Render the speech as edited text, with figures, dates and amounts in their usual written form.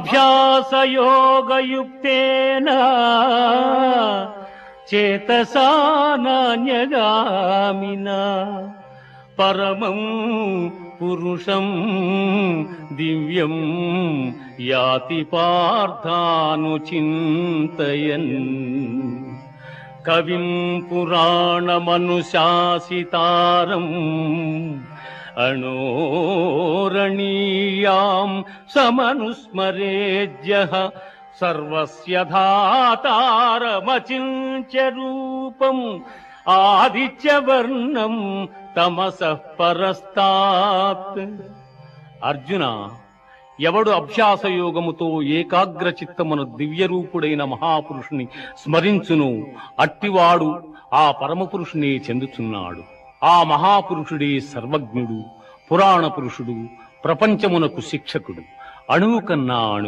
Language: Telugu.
అభ్యాసయోగయుక్తేన చేతసా నాన్యగామినా పరమం పురుషం దివ్యం యాతి పార్థానుచింతయన్. కవిం పురాణమనుశాసితారం అణోరణీయాం సమనుస్మరేజ్యః సర్వస్య ధాతారమచింత్య రూపం ఆదిత్యవర్ణం తమసః పరస్తాత్. అర్జున, ఎవడు అభ్యాసయోగముతో ఏకాగ్ర చిత్తమును దివ్యరూపుడైన మహాపురుషుని స్మరించును అట్టివాడు ఆ పరమపురుషునే చెందుచున్నాడు. ఆ మహాపురుషుడే సర్వజ్ఞుడు, పురాణ పురుషుడు, ప్రపంచమునకు శిక్షకుడు. అణువు కన్నా